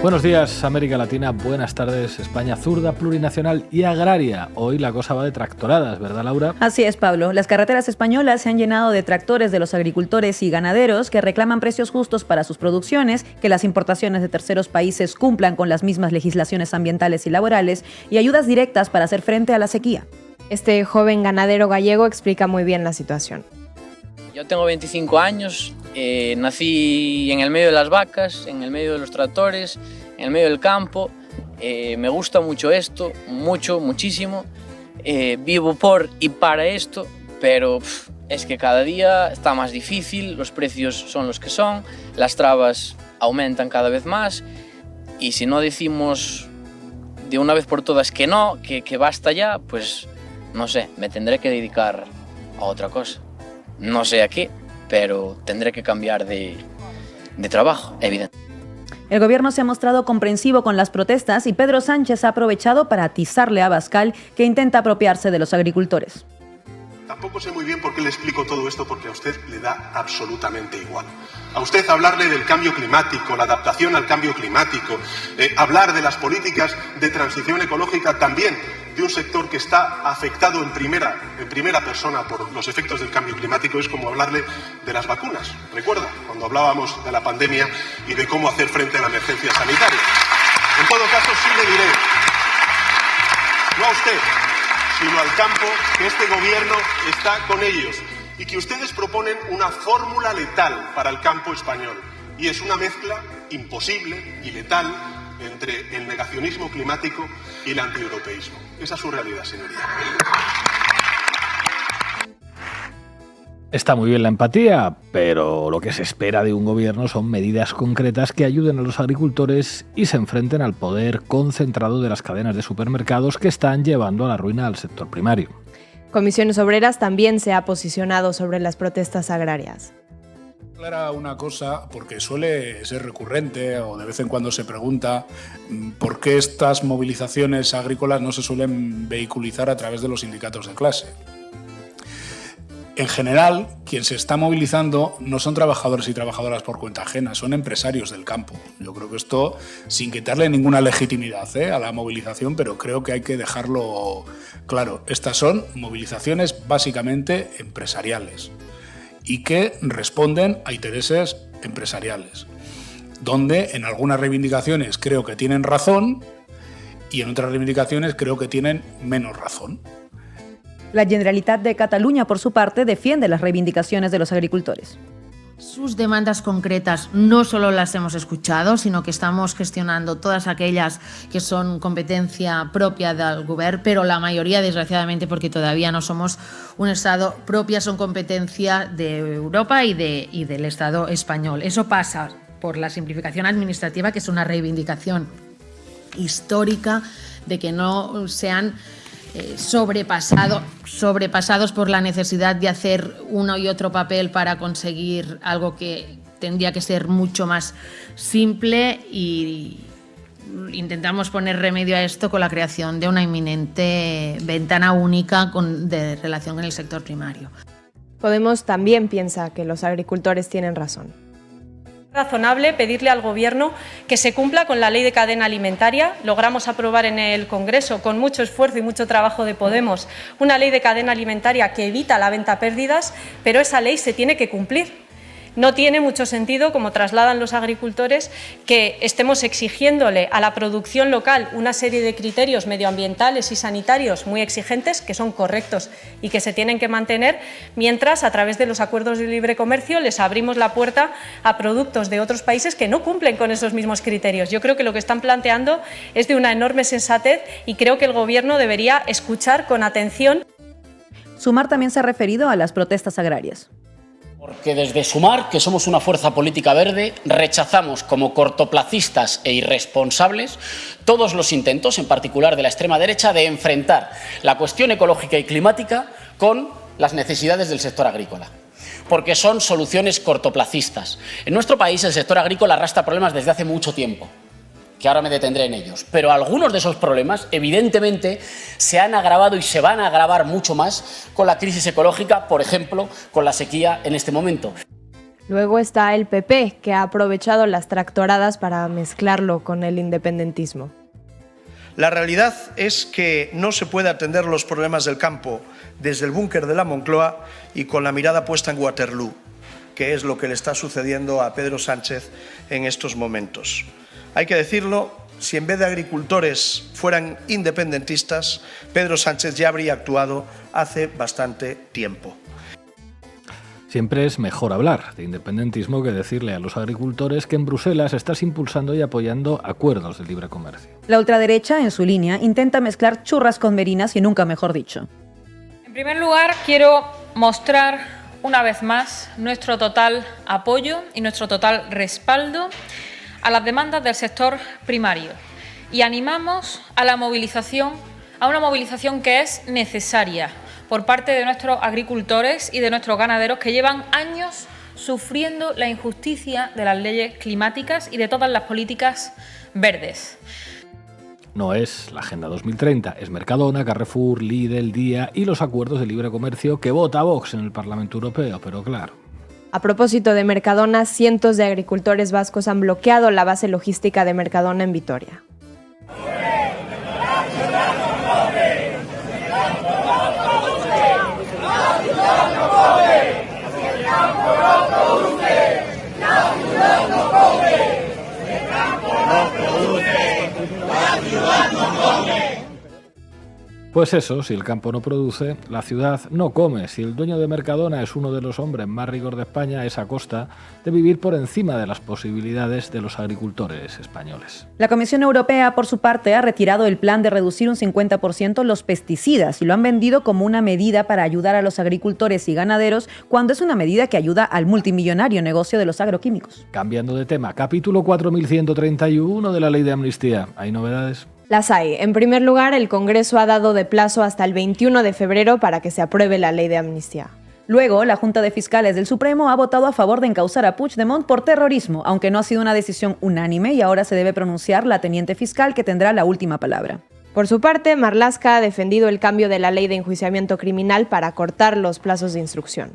Buenos días, América Latina. Buenas tardes, España zurda, plurinacional y agraria. Hoy la cosa va de tractoradas, ¿verdad, Laura? Así es, Pablo. Las carreteras españolas se han llenado de tractores de los agricultores y ganaderos que reclaman precios justos para sus producciones, que las importaciones de terceros países cumplan con las mismas legislaciones ambientales y laborales y ayudas directas para hacer frente a la sequía. Este joven ganadero gallego explica muy bien la situación. Yo tengo 25 años, nací en el medio de las vacas, en el medio de los tractores, en el medio del campo. Me gusta mucho esto, muchísimo. Vivo por y para esto, pero es que cada día está más difícil, los precios son los que son, las trabas aumentan cada vez más y si no decimos de una vez por todas que no, que basta ya, pues no sé, me tendré que dedicar a otra cosa. No sé a qué, pero tendré que cambiar de trabajo, evidente. El gobierno se ha mostrado comprensivo con las protestas y Pedro Sánchez ha aprovechado para atizarle a Abascal, que intenta apropiarse de los agricultores. Tampoco sé muy bien por qué le explico todo esto, porque a usted le da absolutamente igual. A usted hablarle del cambio climático, la adaptación al cambio climático, hablar de las políticas de transición ecológica también de un sector que está afectado en primera persona por los efectos del cambio climático, es como hablarle de las vacunas. ¿Recuerda? Cuando hablábamos de la pandemia y de cómo hacer frente a la emergencia sanitaria. En todo caso, sí le diré, no a usted, sino al campo, que este gobierno está con ellos y que ustedes proponen una fórmula letal para el campo español. Y es una mezcla imposible y letal entre el negacionismo climático y el antieuropeísmo. Esa es su realidad, señoría. Está muy bien la empatía, pero lo que se espera de un gobierno son medidas concretas que ayuden a los agricultores y se enfrenten al poder concentrado de las cadenas de supermercados que están llevando a la ruina al sector primario. Comisiones Obreras también se ha posicionado sobre las protestas agrarias. Clara una cosa, porque suele ser recurrente o de vez en cuando se pregunta por qué estas movilizaciones agrícolas no se suelen vehiculizar a través de los sindicatos de clase. En general, quien se está movilizando no son trabajadores y trabajadoras por cuenta ajena, son empresarios del campo. Yo creo que esto, sin quitarle ninguna legitimidad a la movilización, pero creo que hay que dejarlo claro. Estas son movilizaciones básicamente empresariales y que responden a intereses empresariales, donde en algunas reivindicaciones creo que tienen razón y en otras reivindicaciones creo que tienen menos razón. La Generalitat de Cataluña, por su parte, defiende las reivindicaciones de los agricultores. Sus demandas concretas no solo las hemos escuchado, sino que estamos gestionando todas aquellas que son competencia propia del Govern, pero la mayoría, desgraciadamente, porque todavía no somos un Estado propia, son competencia de Europa y del Estado español. Eso pasa por la simplificación administrativa, que es una reivindicación histórica de que no sean sobrepasados por la necesidad de hacer uno y otro papel para conseguir algo que tendría que ser mucho más simple, y intentamos poner remedio a esto con la creación de una inminente ventana única de relación con el sector primario. Podemos también piensa que los agricultores tienen razón. Razonable pedirle al Gobierno que se cumpla con la Ley de Cadena Alimentaria. Logramos aprobar en el Congreso, con mucho esfuerzo y mucho trabajo de Podemos, una Ley de Cadena Alimentaria que evita la venta a pérdidas, pero esa ley se tiene que cumplir. No tiene mucho sentido, como trasladan los agricultores, que estemos exigiéndole a la producción local una serie de criterios medioambientales y sanitarios muy exigentes, que son correctos y que se tienen que mantener, mientras a través de los acuerdos de libre comercio les abrimos la puerta a productos de otros países que no cumplen con esos mismos criterios. Yo creo que lo que están planteando es de una enorme sensatez y creo que el Gobierno debería escuchar con atención. Sumar también se ha referido a las protestas agrarias. Porque desde Sumar, que somos una fuerza política verde, rechazamos como cortoplacistas e irresponsables todos los intentos, en particular de la extrema derecha, de enfrentar la cuestión ecológica y climática con las necesidades del sector agrícola. Porque son soluciones cortoplacistas. En nuestro país el sector agrícola arrastra problemas desde hace mucho tiempo, que ahora me detendré en ellos, pero algunos de esos problemas evidentemente se han agravado y se van a agravar mucho más con la crisis ecológica, por ejemplo, con la sequía en este momento. Luego está el PP, que ha aprovechado las tractoradas para mezclarlo con el independentismo. La realidad es que no se puede atender los problemas del campo desde el búnker de la Moncloa y con la mirada puesta en Waterloo, que es lo que le está sucediendo a Pedro Sánchez en estos momentos. Hay que decirlo, si en vez de agricultores fueran independentistas, Pedro Sánchez ya habría actuado hace bastante tiempo. Siempre es mejor hablar de independentismo que decirle a los agricultores que en Bruselas estás impulsando y apoyando acuerdos de libre comercio. La ultraderecha, en su línea, intenta mezclar churras con merinas y nunca mejor dicho. En primer lugar, quiero mostrar una vez más nuestro total apoyo y nuestro total respaldo a las demandas del sector primario y animamos a la movilización, a una movilización que es necesaria por parte de nuestros agricultores y de nuestros ganaderos que llevan años sufriendo la injusticia de las leyes climáticas y de todas las políticas verdes. No es la Agenda 2030, es Mercadona, Carrefour, Lidl, Día y los acuerdos de libre comercio que vota Vox en el Parlamento Europeo, pero claro. A propósito de Mercadona, cientos de agricultores vascos han bloqueado la base logística de Mercadona en Vitoria. Pues eso, si el campo no produce, la ciudad no come. Si el dueño de Mercadona es uno de los hombres más ricos de España, es a costa de vivir por encima de las posibilidades de los agricultores españoles. La Comisión Europea, por su parte, ha retirado el plan de reducir un 50% los pesticidas y lo han vendido como una medida para ayudar a los agricultores y ganaderos, cuando es una medida que ayuda al multimillonario negocio de los agroquímicos. Cambiando de tema, capítulo 4131 de la Ley de Amnistía. ¿Hay novedades? Las hay. En primer lugar, el Congreso ha dado de plazo hasta el 21 de febrero para que se apruebe la ley de amnistía. Luego, la Junta de Fiscales del Supremo ha votado a favor de encausar a Puigdemont por terrorismo, aunque no ha sido una decisión unánime y ahora se debe pronunciar la teniente fiscal que tendrá la última palabra. Por su parte, Marlaska ha defendido el cambio de la ley de enjuiciamiento criminal para acortar los plazos de instrucción.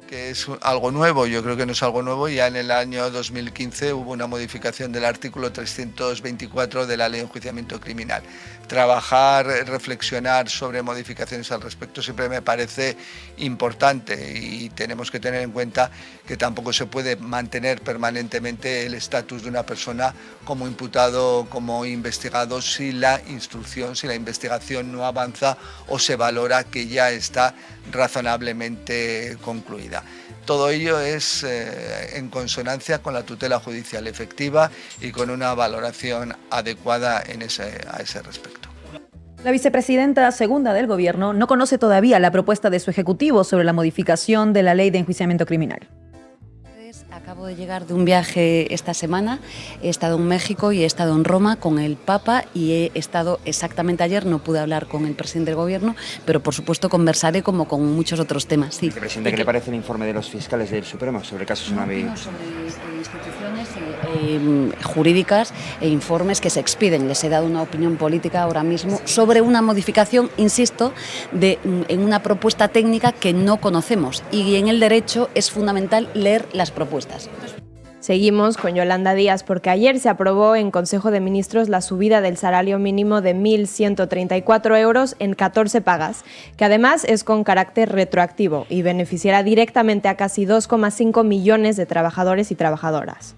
Que es algo nuevo, yo creo que no es algo nuevo, ya en el año 2015 hubo una modificación del artículo 324 de la Ley de Enjuiciamiento Criminal. Trabajar, reflexionar sobre modificaciones al respecto siempre me parece importante y tenemos que tener en cuenta que tampoco se puede mantener permanentemente el estatus de una persona como imputado, como investigado, si la instrucción, si la investigación no avanza o se valora que ya está razonablemente concluida. Todo ello es en consonancia con la tutela judicial efectiva y con una valoración adecuada a ese respecto. La vicepresidenta segunda del Gobierno no conoce todavía la propuesta de su Ejecutivo sobre la modificación de la Ley de Enjuiciamiento Criminal. Acabo de llegar de un viaje esta semana, he estado en México y he estado en Roma con el Papa y he estado exactamente ayer, no pude hablar con el presidente del Gobierno, pero por supuesto conversaré como con muchos otros temas. Sí. Presidente, ¿qué le parece el informe de los fiscales del Supremo sobre casos sobre instituciones jurídicas e informes que se expiden? Les he dado una opinión política ahora mismo sobre una modificación, insisto, en una propuesta técnica que no conocemos y en el derecho es fundamental leer las propuestas. Seguimos con Yolanda Díaz porque ayer se aprobó en Consejo de Ministros la subida del salario mínimo de 1.134 euros en 14 pagas, que además es con carácter retroactivo y beneficiará directamente a casi 2,5 millones de trabajadores y trabajadoras.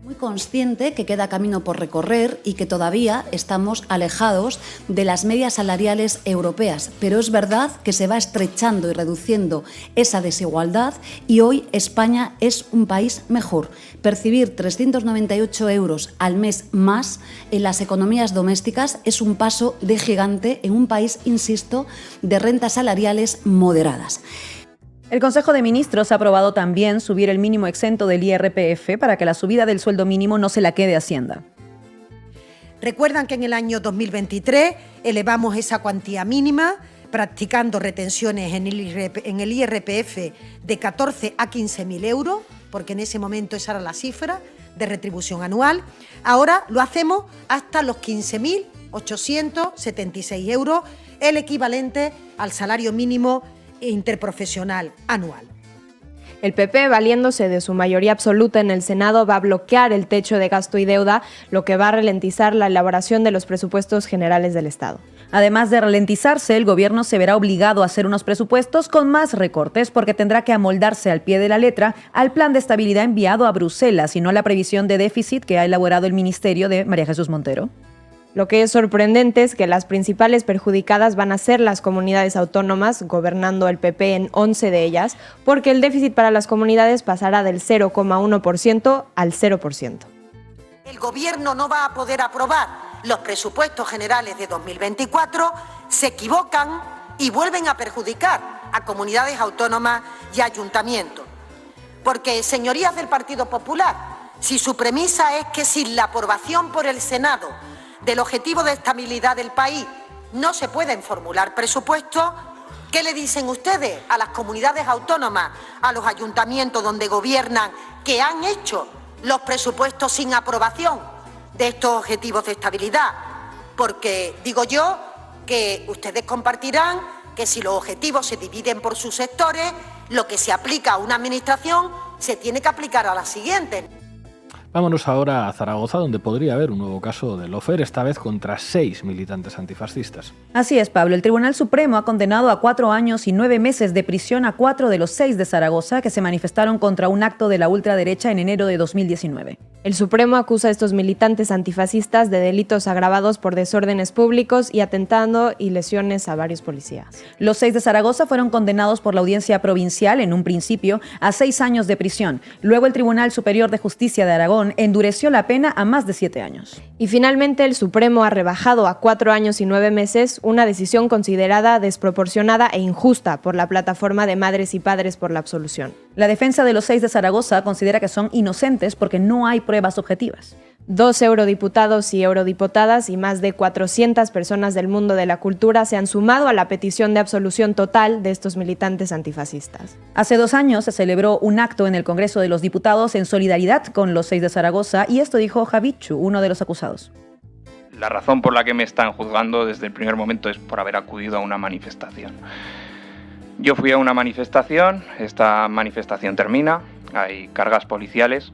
Muy consciente que queda camino por recorrer y que todavía estamos alejados de las medias salariales europeas, pero es verdad que se va estrechando y reduciendo esa desigualdad y hoy España es un país mejor. Percibir 398 euros al mes más en las economías domésticas es un paso de gigante en un país, insisto, de rentas salariales moderadas. El Consejo de Ministros ha aprobado también subir el mínimo exento del IRPF para que la subida del sueldo mínimo no se la quede Hacienda. Recuerdan que en el año 2023 elevamos esa cuantía mínima, practicando retenciones en el IRPF de 14 a 15.000 euros, porque en ese momento esa era la cifra de retribución anual. Ahora lo hacemos hasta los 15.876 euros, el equivalente al salario mínimo interprofesional anual. El PP, valiéndose de su mayoría absoluta en el Senado, va a bloquear el techo de gasto y deuda, lo que va a ralentizar la elaboración de los presupuestos generales del Estado. Además de ralentizarse, el gobierno se verá obligado a hacer unos presupuestos con más recortes porque tendrá que amoldarse al pie de la letra al plan de estabilidad enviado a Bruselas y no a la previsión de déficit que ha elaborado el ministerio de María Jesús Montero. Lo que es sorprendente es que las principales perjudicadas van a ser las comunidades autónomas, gobernando el PP en 11 de ellas, porque el déficit para las comunidades pasará del 0,1% al 0%. El gobierno no va a poder aprobar los presupuestos generales de 2024, se equivocan y vuelven a perjudicar a comunidades autónomas y ayuntamientos. Porque, señorías del Partido Popular, si su premisa es que sin la aprobación por el Senado del objetivo de estabilidad del país no se pueden formular presupuestos, ¿qué le dicen ustedes a las comunidades autónomas, a los ayuntamientos donde gobiernan, que han hecho los presupuestos sin aprobación de estos objetivos de estabilidad? Porque digo yo que ustedes compartirán que si los objetivos se dividen por sus sectores, lo que se aplica a una administración se tiene que aplicar a la siguiente. Vámonos ahora a Zaragoza, donde podría haber un nuevo caso de lawfare, esta vez contra 6 militantes antifascistas. Así es, Pablo. El Tribunal Supremo ha condenado a 4 años y 9 meses de prisión a 4 de los 6 de Zaragoza que se manifestaron contra un acto de la ultraderecha en enero de 2019. El Supremo acusa a estos militantes antifascistas de delitos agravados por desórdenes públicos y atentando y lesiones a varios policías. Los 6 de Zaragoza fueron condenados por la Audiencia Provincial, en un principio, a 6 años de prisión. Luego el Tribunal Superior de Justicia de Aragón endureció la pena a más de 7 años. Y finalmente el Supremo ha rebajado a 4 años y 9 meses una decisión considerada desproporcionada e injusta por la plataforma de Madres y Padres por la Absolución. La defensa de los 6 de Zaragoza considera que son inocentes porque no hay pruebas objetivas. 2 eurodiputados y eurodiputadas y más de 400 personas del mundo de la cultura se han sumado a la petición de absolución total de estos militantes antifascistas. Hace 2 años se celebró un acto en el Congreso de los Diputados en solidaridad con los 6 de Zaragoza y esto dijo Javichu, uno de los acusados. La razón por la que me están juzgando desde el primer momento es por haber acudido a una manifestación. Yo fui a una manifestación, esta manifestación termina, hay cargas policiales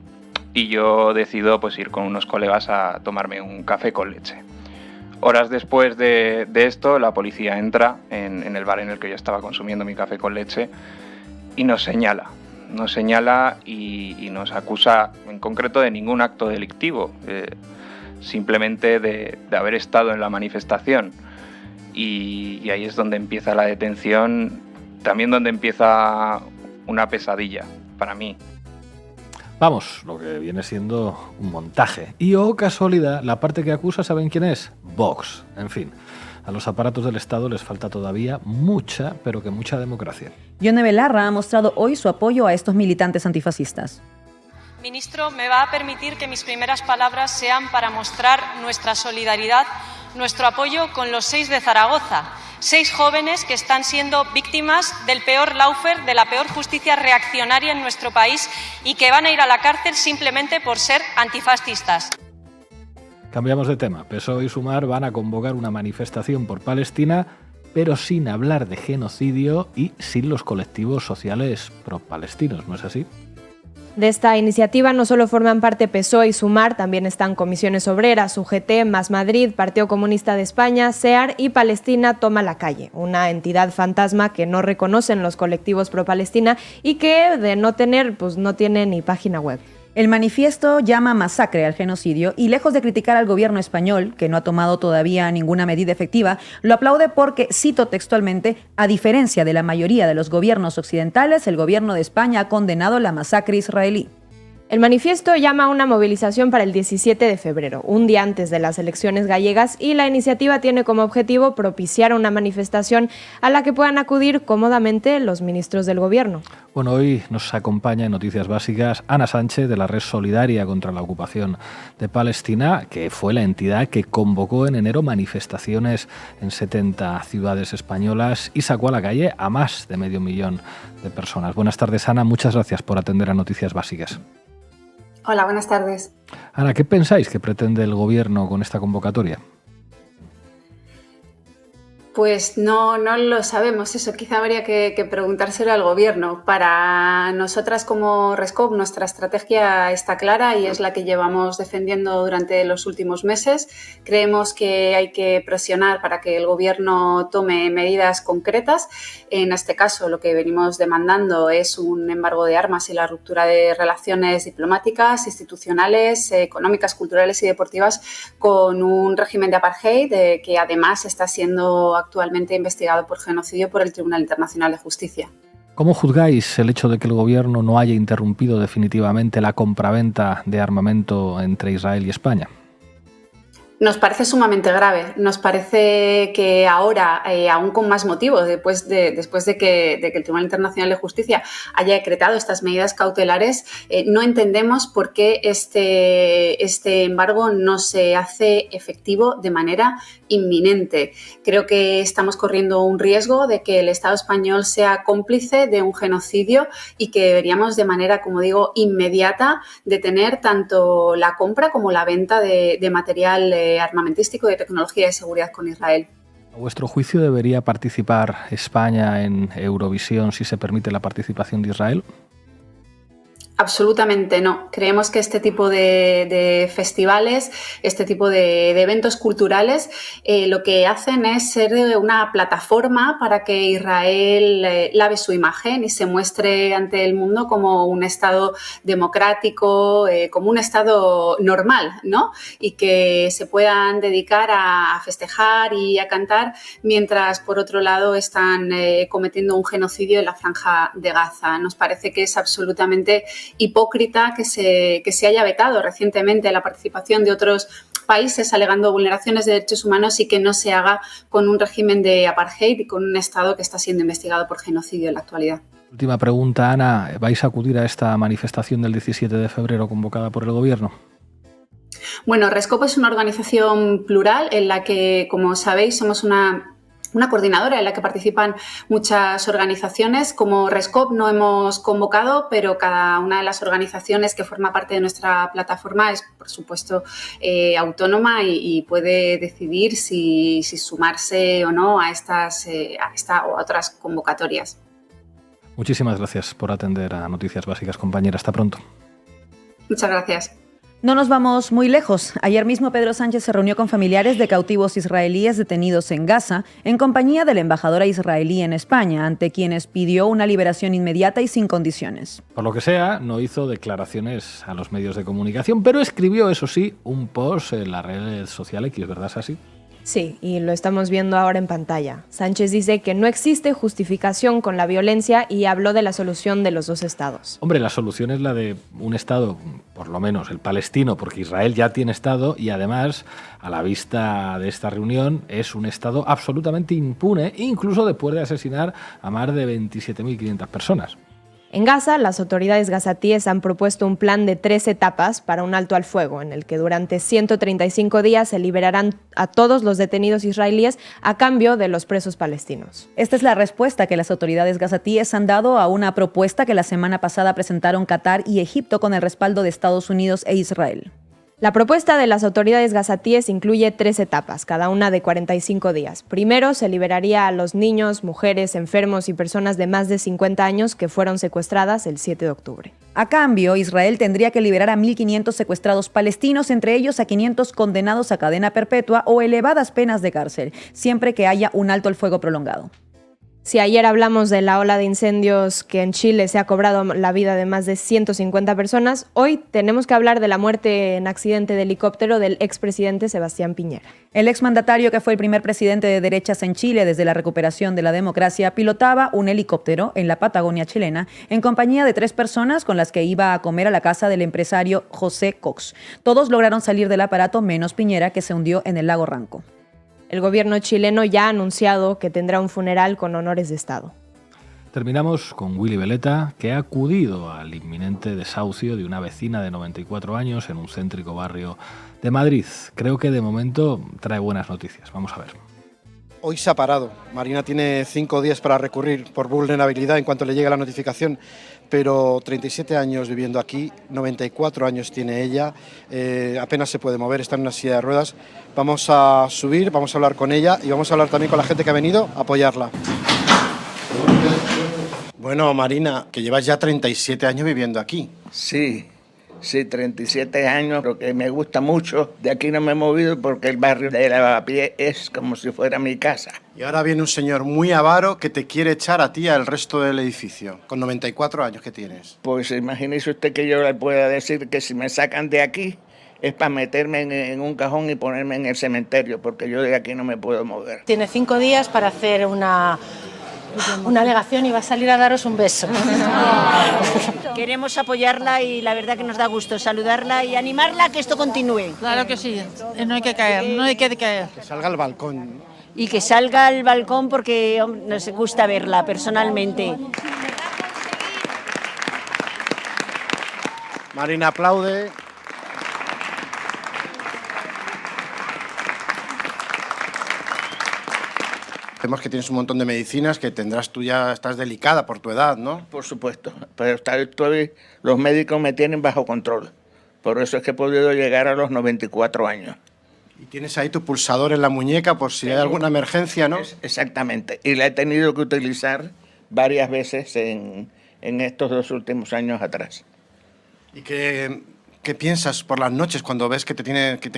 y yo decido pues ir con unos colegas a tomarme un café con leche. Horas después de esto, la policía entra en el bar en el que yo estaba consumiendo mi café con leche y nos señala y nos acusa en concreto de ningún acto delictivo, simplemente de haber estado en la manifestación. Y ahí es donde empieza la detención, también donde empieza una pesadilla para mí. Vamos, lo que viene siendo un montaje. Y oh casualidad, la parte que acusa, ¿saben quién es? Vox. En fin, a los aparatos del Estado les falta todavía mucha, pero que mucha democracia. Yone Belarra ha mostrado hoy su apoyo a estos militantes antifascistas. Ministro, me va a permitir que mis primeras palabras sean para mostrar nuestra solidaridad, nuestro apoyo con los 6 de Zaragoza. 6 jóvenes que están siendo víctimas del peor lawfare, de la peor justicia reaccionaria en nuestro país y que van a ir a la cárcel simplemente por ser antifascistas. Cambiamos de tema. PSOE y Sumar van a convocar una manifestación por Palestina, pero sin hablar de genocidio y sin los colectivos sociales pro-palestinos, ¿no es así? De esta iniciativa no solo forman parte PSOE y Sumar, también están Comisiones Obreras, UGT, Más Madrid, Partido Comunista de España, SEAR y Palestina Toma la Calle, una entidad fantasma que no reconocen los colectivos pro-Palestina y que, de no tener, pues no tiene ni página web. El manifiesto llama masacre al genocidio y, lejos de criticar al gobierno español, que no ha tomado todavía ninguna medida efectiva, lo aplaude porque, cito textualmente, a diferencia de la mayoría de los gobiernos occidentales, el gobierno de España ha condenado la masacre israelí. El manifiesto llama a una movilización para el 17 de febrero, un día antes de las elecciones gallegas, y la iniciativa tiene como objetivo propiciar una manifestación a la que puedan acudir cómodamente los ministros del gobierno. Bueno, hoy nos acompaña en Noticias Básicas Ana Sánchez, de la Red Solidaria contra la Ocupación de Palestina, que fue la entidad que convocó en enero manifestaciones en 70 ciudades españolas y sacó a la calle a más de 500.000 de personas. Buenas tardes, Ana. Muchas gracias por atender a Noticias Básicas. Hola, buenas tardes. Ana, ¿qué pensáis que pretende el Gobierno con esta convocatoria? Pues no lo sabemos, eso quizá habría que preguntárselo al Gobierno. Para nosotras como Rescop nuestra estrategia está clara y es la que llevamos defendiendo durante los últimos meses. Creemos que hay que presionar para que el Gobierno tome medidas concretas. En este caso lo que venimos demandando es un embargo de armas y la ruptura de relaciones diplomáticas, institucionales, económicas, culturales y deportivas con un régimen de apartheid que además está siendo actualmente investigado por genocidio por el Tribunal Internacional de Justicia. ¿Cómo juzgáis el hecho de que el gobierno no haya interrumpido definitivamente la compraventa de armamento entre Israel y España? Nos parece sumamente grave. Nos parece que ahora, aún con más motivo, después de que el Tribunal Internacional de Justicia haya decretado estas medidas cautelares, no entendemos por qué este embargo no se hace efectivo de manera inminente. Creo que estamos corriendo un riesgo de que el Estado español sea cómplice de un genocidio y que deberíamos de manera, como digo, inmediata detener tanto la compra como la venta de material armamentístico y de tecnología de seguridad con Israel. ¿A vuestro juicio debería participar España en Eurovisión si se permite la participación de Israel? Absolutamente no. Creemos que este tipo de festivales, este tipo de eventos culturales, lo que hacen es ser una plataforma para que Israel lave su imagen y se muestre ante el mundo como un Estado democrático, como un Estado normal, ¿no? Y que se puedan dedicar a festejar y a cantar, mientras por otro lado están cometiendo un genocidio en la Franja de Gaza. Nos parece que es absolutamente hipócrita que se haya vetado recientemente la participación de otros países alegando vulneraciones de derechos humanos y que no se haga con un régimen de apartheid y con un Estado que está siendo investigado por genocidio en la actualidad. Última pregunta, Ana. ¿Vais a acudir a esta manifestación del 17 de febrero convocada por el Gobierno? Bueno, Rescop es una organización plural en la que, como sabéis, somos una coordinadora en la que participan muchas organizaciones. Como Rescop no hemos convocado, pero cada una de las organizaciones que forma parte de nuestra plataforma es, por supuesto, autónoma y puede decidir si sumarse o no a esta o a otras convocatorias. Muchísimas gracias por atender a Noticias Básicas, compañera. Hasta pronto. Muchas gracias. No nos vamos muy lejos. Ayer mismo Pedro Sánchez se reunió con familiares de cautivos israelíes detenidos en Gaza, en compañía de la embajadora israelí en España, ante quienes pidió una liberación inmediata y sin condiciones. Por lo que sea, no hizo declaraciones a los medios de comunicación, pero escribió, eso sí, un post en la red social X, ¿verdad, es así? Sí, y lo estamos viendo ahora en pantalla. Sánchez dice que no existe justificación con la violencia y habló de la solución de los dos estados. Hombre, la solución es la de un estado, por lo menos el palestino, porque Israel ya tiene estado y además, a la vista de esta reunión, es un estado absolutamente impune, incluso después de asesinar a más de 27.500 personas. En Gaza, las autoridades gazatíes han propuesto un plan de 3 etapas para un alto al fuego, en el que durante 135 días se liberarán a todos los detenidos israelíes a cambio de los presos palestinos. Esta es la respuesta que las autoridades gazatíes han dado a una propuesta que la semana pasada presentaron Qatar y Egipto con el respaldo de Estados Unidos e Israel. La propuesta de las autoridades gazatíes incluye 3 etapas, cada una de 45 días. Primero, se liberaría a los niños, mujeres, enfermos y personas de más de 50 años que fueron secuestradas el 7 de octubre. A cambio, Israel tendría que liberar a 1.500 secuestrados palestinos, entre ellos a 500 condenados a cadena perpetua o elevadas penas de cárcel, siempre que haya un alto el fuego prolongado. Si ayer hablamos de la ola de incendios que en Chile se ha cobrado la vida de más de 150 personas, hoy tenemos que hablar de la muerte en accidente de helicóptero del expresidente Sebastián Piñera. El exmandatario, que fue el primer presidente de derechas en Chile desde la recuperación de la democracia, pilotaba un helicóptero en la Patagonia chilena en compañía de 3 personas con las que iba a comer a la casa del empresario José Cox. Todos lograron salir del aparato menos Piñera, que se hundió en el lago Ranco. El gobierno chileno ya ha anunciado que tendrá un funeral con honores de Estado. Terminamos con Willy Veleta, que ha acudido al inminente desahucio de una vecina de 94 años en un céntrico barrio de Madrid. Creo que de momento trae buenas noticias. Vamos a ver. Hoy se ha parado. Marina tiene 5 días para recurrir por vulnerabilidad en cuanto le llegue la notificación, pero 37 años viviendo aquí, 94 años tiene ella, apenas se puede mover, está en una silla de ruedas. Vamos a subir, vamos a hablar con ella y vamos a hablar también con la gente que ha venido a apoyarla. Bueno, Marina, que llevas ya 37 años viviendo aquí. Sí, 37 años, lo que me gusta mucho. De aquí no me he movido porque el barrio de Lavapiés es como si fuera mi casa. Y ahora viene un señor muy avaro que te quiere echar a ti al resto del edificio, con 94 años que tienes. Pues imagínese usted que yo le pueda decir que si me sacan de aquí es para meterme en un cajón y ponerme en el cementerio, porque yo de aquí no me puedo mover. Tiene 5 días para hacer una alegación y va a salir a daros un beso. Queremos apoyarla y la verdad que nos da gusto saludarla y animarla a que esto continúe. Claro que sí, no hay que caer, no hay que caer. Que salga al balcón. Y que salga al balcón porque nos gusta verla personalmente. Marina aplaude. Vemos que tienes un montón de medicinas que tendrás tú ya, estás delicada por tu edad, ¿no? Por supuesto, pero los médicos me tienen bajo control. Por eso es que he podido llegar a los 94 años. Y tienes ahí tu pulsador en la muñeca por si hay alguna emergencia, ¿no? Exactamente, y la he tenido que utilizar varias veces en estos 2 últimos años atrás. ¿Y qué piensas por las noches cuando ves que te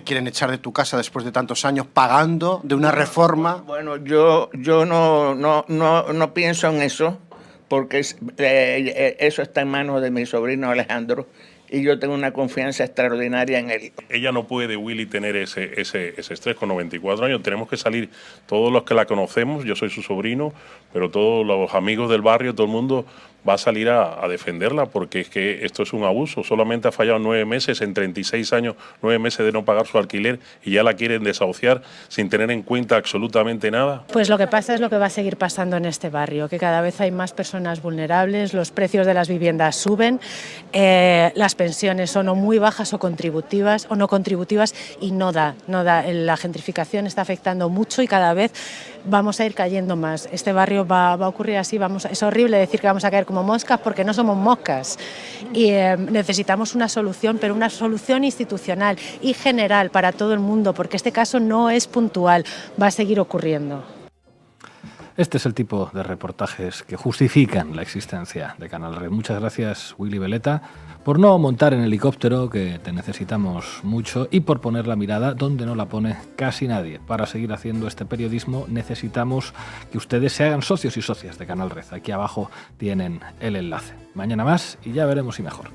quieren echar de tu casa después de tantos años pagando de una reforma? Bueno, yo no pienso en eso, porque eso está en manos de mi sobrino Alejandro, y yo tengo una confianza extraordinaria en él. Ella no puede, Willy, tener ese estrés con 94 años. Tenemos que salir todos los que la conocemos, yo soy su sobrino, pero todos los amigos del barrio, todo el mundo va a salir a defenderla, porque es que esto es un abuso. Solamente ha fallado 9 meses, en 36 años, 9 meses de no pagar su alquiler, y ya la quieren desahuciar sin tener en cuenta absolutamente nada. Pues lo que pasa es lo que va a seguir pasando en este barrio, que cada vez hay más personas vulnerables, los precios de las viviendas suben, las pensiones son o muy bajas o contributivas o no contributivas, y no da. La gentrificación está afectando mucho y cada vez vamos a ir cayendo más. Este barrio va a ocurrir así, es horrible decir que vamos a caer como moscas porque no somos moscas, y necesitamos una solución, pero una solución institucional y general para todo el mundo, porque este caso no es puntual, va a seguir ocurriendo. Este es el tipo de reportajes que justifican la existencia de Canal Red. Muchas gracias, Willy Veleta, por no montar en helicóptero, que te necesitamos mucho, y por poner la mirada donde no la pone casi nadie. Para seguir haciendo este periodismo necesitamos que ustedes se hagan socios y socias de Canal Red. Aquí abajo tienen el enlace. Mañana más y ya veremos si mejor.